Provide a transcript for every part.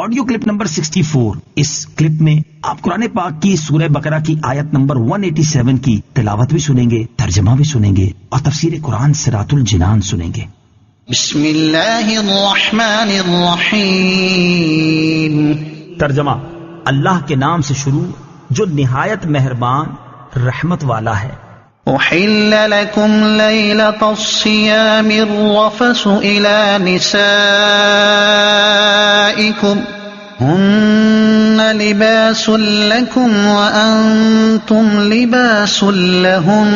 Audio clip number 64۔ اس clip میں آپ قرآن پاک کی سورہ بقرہ کی آیت نمبر 187 کی تلاوت بھی سنیں گے، ترجمہ بھی سنیں گے اور تفسیر قرآن صراط الجنان سنیں گے۔ بسم اللہ الرحمن الرحیم۔ ترجمہ: اللہ کے نام سے شروع جو نہایت مہربان رحمت والا ہے۔ احل لکم لیلۃ الصیام الرفث الی نسائکم ہن لباس لکم وانتم لباس لہن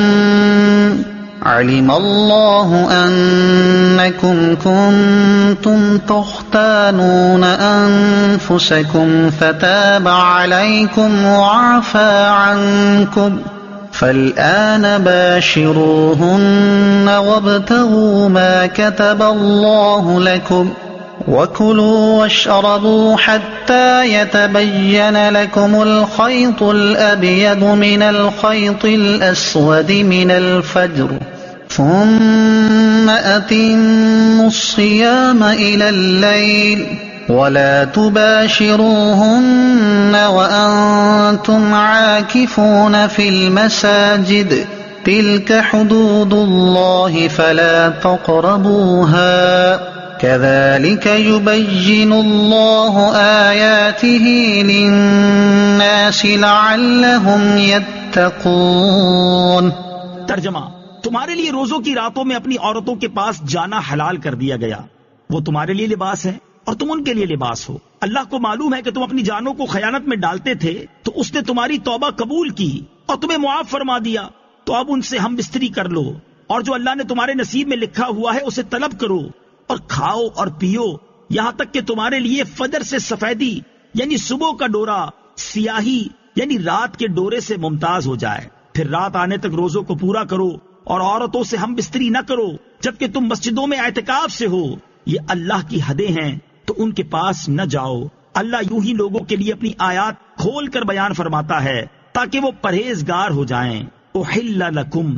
علم اللہ انکم کنتم تختانون انفسکم فتاب علیکم وعفا عنکم فالآن باشروهن وابتغوا ما كتب الله لكم وكلوا واشربوا حتى يتبين لكم الخيط الأبيض من الخيط الأسود من الفجر ثم أتموا الصيام إلى الليل ولا تباشروهن وأنتم عاكفون في المساجد تلك حدود الله فلا تقربوها كذلك يبين الله آياته للناس لعلهم يتقون۔ ترجمہ: تمہارے لیے روزوں کی راتوں میں اپنی عورتوں کے پاس جانا حلال کر دیا گیا، وہ تمہارے لیے لباس ہے اور تم ان کے لیے لباس ہو۔ اللہ کو معلوم ہے کہ تم اپنی جانوں کو خیانت میں ڈالتے تھے تو اس نے تمہاری توبہ قبول کی اور تمہیں معاف فرما دیا، تو اب ان سے ہم بستری کر لو، اور جو اللہ نے تمہارے نصیب میں لکھا ہوا ہے اسے طلب کرو، اور کھاؤ اور پیو یہاں تک کہ تمہارے لیے فجر سے سفیدی یعنی صبح کا ڈورا سیاہی یعنی رات کے ڈورے سے ممتاز ہو جائے، پھر رات آنے تک روزوں کو پورا کرو اور عورتوں سے ہم بستری نہ کرو جبکہ تم مسجدوں میں اعتکاف سے ہو، یہ اللہ کی حدیں ہیں تو ان کے پاس نہ جاؤ۔ اللہ یوں ہی لوگوں کے لیے اپنی آیات کھول کر بیان فرماتا ہے تاکہ وہ پرہیزگار ہو جائیں۔ احل لکم،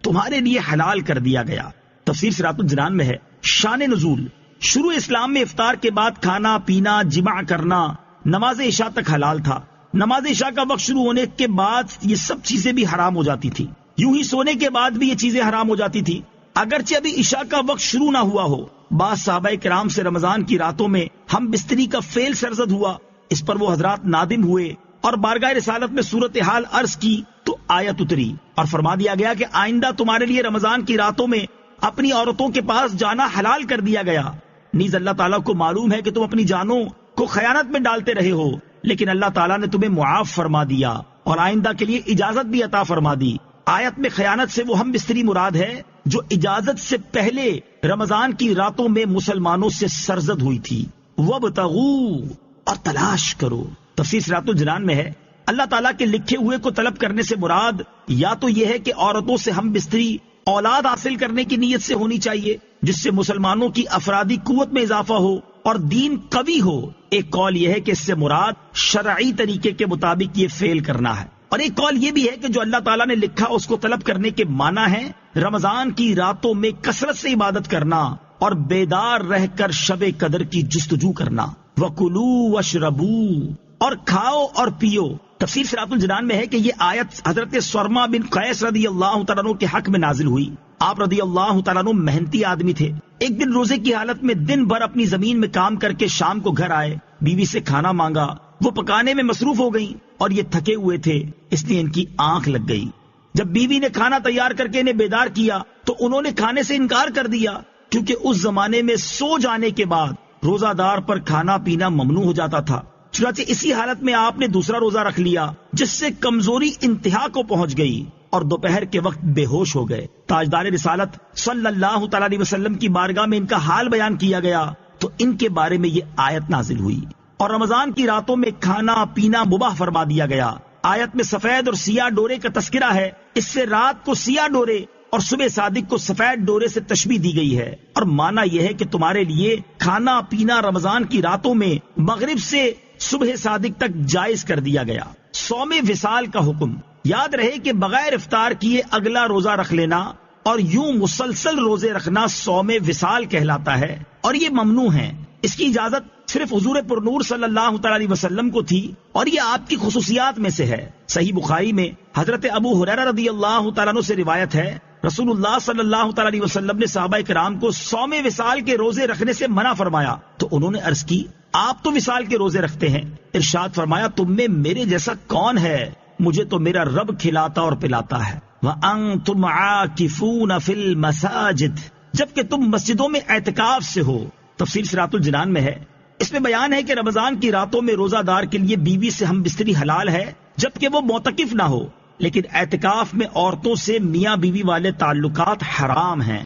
تمہارے لیے حلال کر دیا گیا۔ تفسیر صراط الجنان میں ہے۔ شان نزول: شروع اسلام میں افطار کے بعد کھانا پینا، جماع کرنا نماز عشاء تک حلال تھا۔ نماز عشاء کا وقت شروع ہونے کے بعد یہ سب چیزیں بھی حرام ہو جاتی تھی، یوں ہی سونے کے بعد بھی یہ چیزیں حرام ہو جاتی تھی اگرچہ ابھی عشاء کا وقت شروع نہ ہوا ہو۔ بعض صحابہ کرام سے رمضان کی راتوں میں ہم بستری کا فعل سرزد ہوا، اس پر وہ حضرات نادم ہوئے اور بارگاہ رسالت میں صورتحال عرض کی تو آیت اتری اور فرما دیا گیا کہ آئندہ تمہارے لیے رمضان کی راتوں میں اپنی عورتوں کے پاس جانا حلال کر دیا گیا۔ نیز اللہ تعالیٰ کو معلوم ہے کہ تم اپنی جانوں کو خیانت میں ڈالتے رہے ہو، لیکن اللہ تعالیٰ نے تمہیں معاف فرما دیا اور آئندہ کے لیے اجازت بھی عطا فرما دی۔ آیت میں خیانت سے وہ ہم بستری مراد ہے جو اجازت سے پہلے رمضان کی راتوں میں مسلمانوں سے سرزد ہوئی تھی۔ وَابْتَغُوا، اور تلاش کرو۔ تفسیر صراط الجنان میں ہے اللہ تعالیٰ کے لکھے ہوئے کو طلب کرنے سے مراد یا تو یہ ہے کہ عورتوں سے ہم بستری اولاد حاصل کرنے کی نیت سے ہونی چاہیے جس سے مسلمانوں کی افرادی قوت میں اضافہ ہو اور دین قوی ہو۔ ایک قول یہ ہے کہ اس سے مراد شرعی طریقے کے مطابق یہ فعل کرنا ہے، اور ایک قول یہ بھی ہے کہ جو اللہ تعالیٰ نے لکھا اس کو طلب کرنے کے معنی ہے رمضان کی راتوں میں کثرت سے عبادت کرنا اور بیدار رہ کر شب قدر کی جستجو کرنا۔ وَكُلُوا وَاشْرَبُوا، اور کھاؤ اور پیو۔ تفسیر صراط الجنان میں ہے کہ یہ آیت حضرت سرما بن قیس رضی اللہ تعالیٰ عنہ کے حق میں نازل ہوئی۔ آپ رضی اللہ تعالیٰ عنہ محنتی آدمی تھے۔ ایک دن روزے کی حالت میں دن بھر اپنی زمین میں کام کر کے شام کو گھر آئے، بیوی سے کھانا مانگا، وہ پکانے میں مصروف ہو گئیں اور یہ تھکے ہوئے تھے اس لیے ان کی آنکھ لگ گئی۔ جب بیوی نے کھانا تیار کر کے انہیں بیدار کیا تو انہوں نے کھانے سے انکار کر دیا، کیونکہ اس زمانے میں سو جانے کے بعد روزہ دار پر کھانا پینا ممنوع ہو جاتا تھا۔ چنانچہ اسی حالت میں آپ نے دوسرا روزہ رکھ لیا جس سے کمزوری انتہا کو پہنچ گئی اور دوپہر کے وقت بے ہوش ہو گئے۔ تاجدار رسالت صلی اللہ تعالی علیہ وسلم کی بارگاہ میں ان کا حال بیان کیا گیا تو ان کے بارے میں یہ آیت نازل ہوئی اور رمضان کی راتوں میں کھانا پینا مباح فرما دیا گیا۔ آیت میں سفید اور سیاہ ڈورے کا تذکرہ ہے، اس سے رات کو سیاہ ڈورے اور صبح صادق کو سفید ڈورے سے تشبیہ دی گئی ہے، اور معنی یہ ہے کہ تمہارے لیے کھانا پینا رمضان کی راتوں میں مغرب سے صبح صادق تک جائز کر دیا گیا۔ صوم وصال کا حکم، یاد رہے کہ بغیر افطار کیے اگلا روزہ رکھ لینا اور یوں مسلسل روزے رکھنا صوم وصال کہلاتا ہے اور یہ ممنوع ہے۔ اس کی اجازت صرف حضور پرنور صلی اللہ تعالی علیہ وسلم کو تھی، اور یہ آپ کی خصوصیات میں سے ہے۔ صحیح بخاری میں حضرت ابو ہریرہ رضی اللہ تعالیٰ عنہ سے روایت ہے، رسول اللہ صلی اللہ تعالی علیہ وسلم نے صحابہ کرام کو صوم وصال کے روزے رکھنے سے منع فرمایا، تو انہوں نے عرض کی آپ تو وصال کے روزے رکھتے ہیں، ارشاد فرمایا تم میں میرے جیسا کون ہے، مجھے تو میرا رب کھلاتا اور پلاتا ہے۔ وَأَنْتُمْ عَاكِفُونَ فِي الْمَسَاجِدِ، جبکہ تم مسجدوں میں اعتکاف سے ہو۔ تفسیر صراط الجنان میں ہے، اس میں بیان ہے کہ رمضان کی راتوں میں روزہ دار کے لیے بیوی سے ہم بستری حلال ہے جبکہ وہ معتکف نہ ہو، لیکن اعتکاف میں عورتوں سے میاں بیوی والے تعلقات حرام ہیں۔